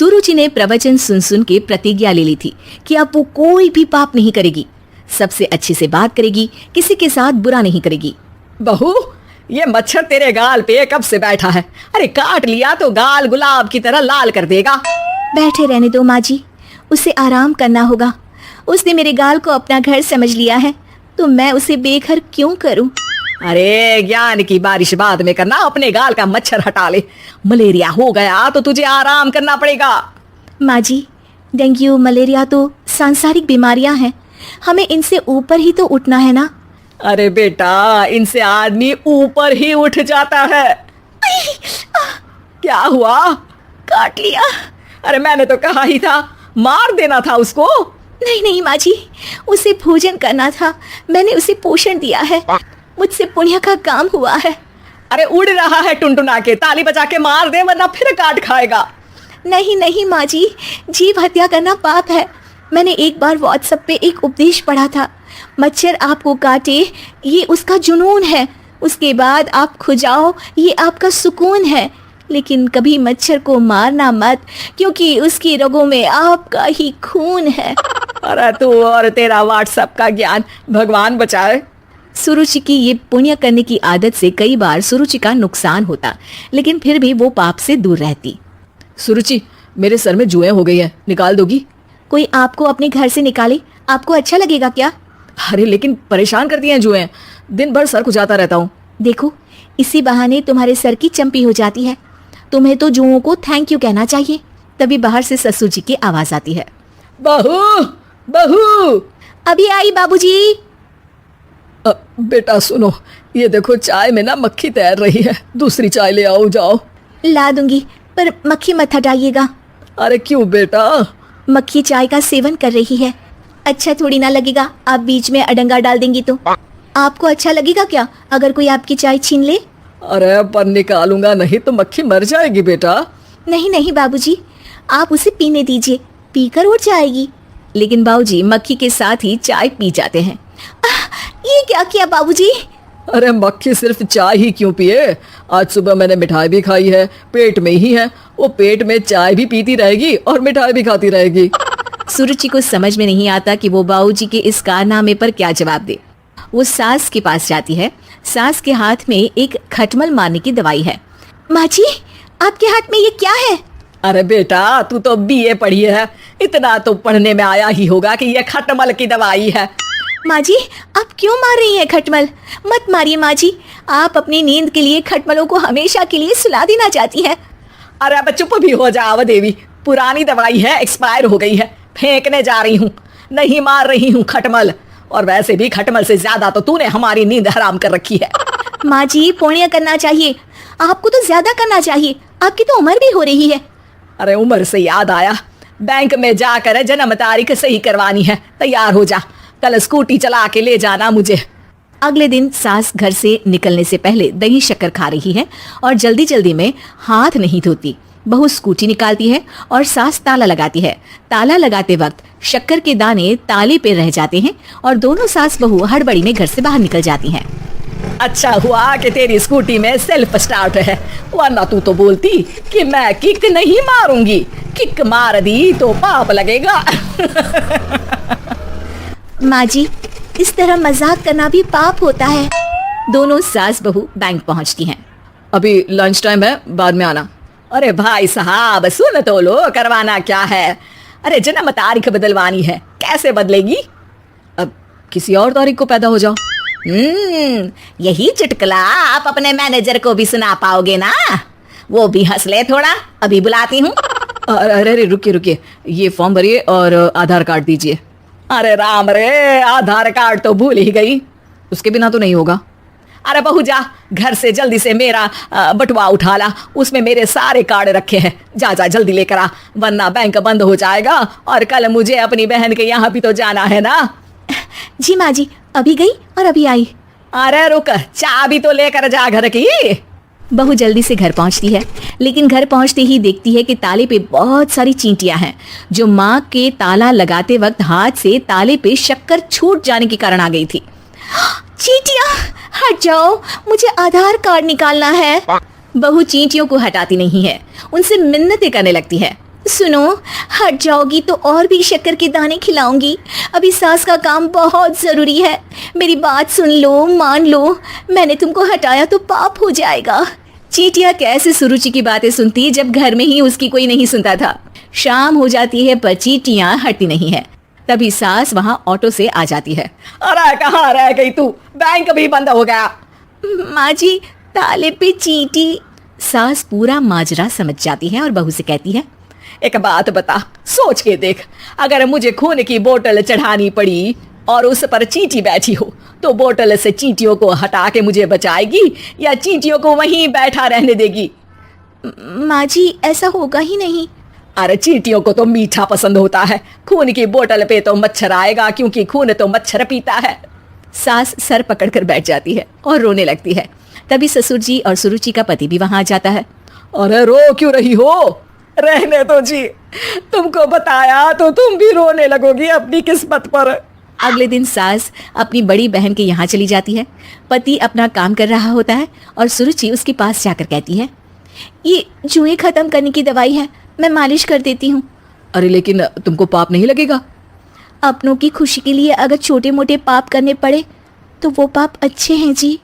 सुरुचि ने प्रवचन सुन सुन के प्रतिज्ञा ले ली थी कि अब वो कोई भी पाप नहीं करेगी, सबसे अच्छे से बात करेगी, किसी के साथ बुरा नहीं करेगी। बहू, ये मच्छर तेरे गाल पे कब से बैठा है? अरे काट लिया तो गाल गुलाब की तरह लाल कर देगा। बैठे रहने दो माँ जी, उसे आराम करना होगा। उसने मेरे गाल को अपना घर समझ लिया है, तो मैं उसे बेघर क्यों करूं? अरे ज्ञान की बारिश बाद में करना, अपने गाल का मच्छर हटा ले। मलेरिया हो गया तो तुझे आराम करना पड़ेगा। माँ जी, डेंगू मलेरिया तो सांसारिक बीमारियां हैं, हमें इनसे ऊपर ही तो उठना है ना। अरे बेटा, इनसे आदमी ऊपर ही उठ जाता है। क्या हुआ? काट लिया। अरे मैंने तो कहा ही था, मार देना था उसको। नहीं नहीं माँ जी, उसे भोजन करना था, मैंने उसे पोषण दिया है, मुझसे पुण्य का काम हुआ है। अरे उड़ रहा है टुनटुना के, ताली बजा के मार दे वरना फिर काट खाएगा। नहीं नहीं माँ जी, जीव हत्या करना पाप है। मैंने एक बार व्हाट्सएप पे एक उपदेश पढ़ा था, मच्छर आपको काटे ये उसका जुनून है, उसके बाद आप खुजाओ ये आपका सुकून है, लेकिन कभी मच्छर को मारना मत, क्योंकि उसकी रगों में आपका ही खून है। अरे तू और तेरा व्हाट्सएप का ज्ञान, भगवान बचाए। सुरुचि की ये पुण्य करने की आदत से कई बार सुरुचि का नुकसान होता, लेकिन फिर भी वो पाप से दूर रहती। सुरुचि, मेरे सर में जुएं हो गई है, निकाल दोगी? कोई आपको अपने घर से निकाले, आपको अच्छा लगेगा क्या? अरे लेकिन परेशान करती हैं जुएं, दिन भर सर खुजाता रहता हूँ। देखो, इसी बहाने तुम्हारे सर की चंपी हो जाती है। तुम्हें तो जुओं को थैंक यू कहना चाहिए। तभी बाहर से ससुर जी की आवाज आती है, बहू बहू। अभी आई बाबूजी। बेटा सुनो, ये देखो चाय में ना मक्खी तैर रही है, दूसरी चाय ले आओ जाओ। ला दूंगी, पर मक्खी मत हटाइएगा। अरे क्यों बेटा? मक्खी चाय का सेवन कर रही है, अच्छा थोड़ी ना लगेगा आप बीच में अडंगा डाल देंगी तो। आपको अच्छा लगेगा क्या अगर कोई आपकी चाय छीन ले? अरे पर निकालूंगा नहीं तो मक्खी मर जाएगी बेटा। नहीं नहीं बाबूजी, आप उसे पीने दीजिए, पीकर उड़ जाएगी। लेकिन बाबूजी मक्खी के साथ ही चाय पी जाते हैं। ये क्या किया बाबूजी? अरे मक्खी सिर्फ चाय ही क्यों पिए? आज सुबह मैंने मिठाई भी खाई है, पेट में ही है, वो पेट में चाय भी पीती रहेगी और मिठाई भी खाती रहेगी। सुरुचि को समझ में नहीं आता कि वो बाबूजी के इस कारनामे पर क्या जवाब दे। वो सास के पास जाती है। सास के हाथ में एक खटमल मारने की दवाई है। माँ जी, आपके हाथ में ये क्या है? अरे बेटा, तू तो बीए पढ़ी है, इतना तो पढ़ने में आया ही होगा कि ये खटमल की दवाई है। माँ जी, आप क्यों मार रही हैं खटमल? मत मारिए माँ जी, आप अपनी नींद के लिए खटमलों को हमेशा के लिए सुला देना चाहती हैं। अरे अब चुप भी हो जाओ देवी, पुरानी दवाई है, एक्सपायर हो गई है, फेंकने जा रही हूँ, नहीं मार रही हूँ खटमल। और वैसे भी खटमल से ज्यादा तो तूने हमारी नींद हराम कर रखी है। माँ जी, पुण्य करना चाहिए, आपको तो ज्यादा करना चाहिए, आपकी तो उम्र भी हो रही है। अरे उम्र से याद आया, बैंक में जाकर जन्म तारीख सही करवानी है, तैयार हो जा, कल स्कूटी चला के ले जाना मुझे। अगले दिन सास घर से निकलने से पहले दही शक्कर खा रही है और जल्दी जल्दी में हाथ नहीं धोती। बहू स्कूटी निकालती है और सास ताला लगाती है। ताला लगाते वक्त शक्कर के दाने ताले पे रह जाते हैं और दोनों सास बहू हड़बड़ी में घर से बाहर निकल जाती हैं। अच्छा हुआ कि तेरी स्कूटी में सेल्फ स्टार्ट है, वरना तू तो बोलती कि मैं किक नहीं मारूंगी, किक मार दी तो पाप लगेगा। माँ जी, इस तरह मजाक करना भी पाप होता है। दोनों सास बहू बैंक पहुँचती हैं। अभी लंच टाइम है, बाद में आना। अरे भाई साहब सुन तो लो, करवाना क्या है? अरे जन्म तारीख बदलवानी है, कैसे बदलेगी? अब किसी और तारीख को पैदा हो जाओ। यही चुटकुला आप अपने मैनेजर को भी सुना पाओगे ना? वो भी हंस ले थोड़ा, अभी बुलाती हूँ। अरे रुकिए रुकिए, ये फॉर्म भरिए और आधार कार्ड दीजिए। अरे राम रे, आधार कार्ड तो भूल ही गई, उसके बिना तो नहीं होगा। अरे बहू जा, घर से जल्दी से मेरा बटुआ उठा ला, उसमें मेरे सारे कार्ड रखे हैं, जा जा जल्दी लेकर आ, वरना बैंक बंद हो जाएगा और कल मुझे अपनी बहन के यहाँ भी तो जाना है ना। जी माँ जी, अभी गई और अभी आई। अरे रुक, चाबी तो लेकर जा घर की। बहू जल्दी से घर पहुंचती है, लेकिन घर पहुंचते ही देखती है कि ताले पे बहुत सारी चींटियां हैं, जो माँ के ताला लगाते वक्त हाथ से ताले पे शक्कर छूट जाने के कारण आ गई थी। चींटियां हट जाओ, मुझे आधार कार्ड निकालना है। बहू चींटियों को हटाती नहीं है, उनसे मिन्नतें करने लगती है। सुनो, हट जाओगी तो और भी शक्कर के दाने खिलाऊंगी। अभी सास का काम बहुत ज़रूरी है। मेरी बात सुन लो, मान लो। मैंने तुमको हटाया तो पाप हो जाएगा। चींटियां कैसे सुरुचि की बातें सुनती जब घर में ही उसकी कोई नहीं सुनता था। शाम हो जाती है पर चींटियां हटती नहीं है। तभी सास वहां ऑटो से आ जाती है। अरे कहाँ रह गई तू? बैंक भी बंद हो गया। माँ जी, ताले पे चींटी। सास पूरा माजरा समझ जाती है और बहू से कहती है, एक बात बता, सोच के देख, अगर मुझे खून की बोतल चढ़ानी पड़ी और उस पर चींटी बैठी हो तो बोतल से चींटियों को हटा के मुझे बचाएगी या चींटियों को वहीं बैठा रहने देगी? माँ जी, ऐसा होगा ही नहीं। अरे चींटियों को तो मीठा पसंद होता है, खून की बोतल पे तो मच्छर आएगा क्योंकि खून तो मच्छर पीता है। सास सर पकड़कर बैठ जाती है और रोने लगती है। तभी ससुर जी और सुरुचि का पति भी वहां आ जाता है। अरे रो क्यों रही हो? रहने दो जी, तुमको बताया तो तुम भी रोने लगोगी अपनी किस्मत पर। अगले दिन सास अपनी बड़ी बहन के यहाँ चली जाती है। पति अपना काम कर रहा होता है और सुरुचि उसके पास जाकर कहती है, ये जुएं खत्म करने की दवाई है, मैं मालिश कर देती हूँ। अरे लेकिन तुमको पाप नहीं लगेगा? अपनों की खुशी के लिए अगर छोटे मोटे पाप करने पड़े तो वो पाप अच्छे हैं जी।